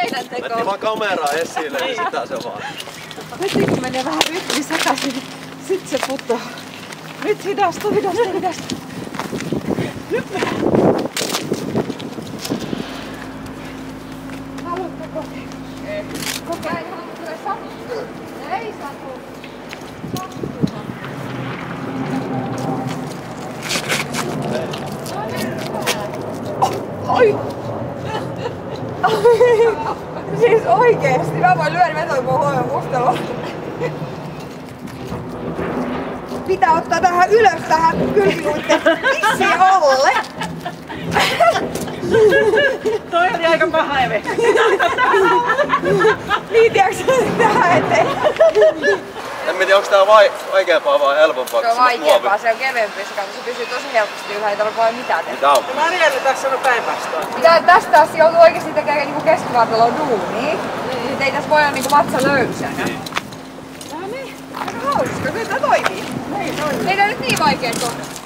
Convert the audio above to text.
seinäntekoon. Laitti vaan kameraa esille, niin sitä se vaan. Nyt kun menee vähän rytmi sekaisin, niin sit se putoaa. Nyt hidastuu. Hyppää! Haluatko kokeilla? Ei. Kokeilla. Ei satu. Oi! Siis oikeesti, mä voin lyödä vetoa mun huomioon mustelua. Pitää ottaa tähän ylös tähän kylpiluitten pissien alle. Toi oli aika paha eve. Niin tiiäksä tähän eteen. En tiedä, onko tää vaikeampaa vai helpompaa? Se on vaikeampaa, se on kevyempi, se pysyy tosi helposti ylhäällä, ei tarvitse vaan mitään tehdä. Mitä on? Marielle tässä on päinvastoin. Pitää tästä asti joutuu oikeesti tekemään niinku keskivartalon duunia. Nyt ei tässä voi olla niinku vatsa löysänä. No niin, aika hauska, kyllä tää toimii. Ei tää nyt niin vaikeet ole.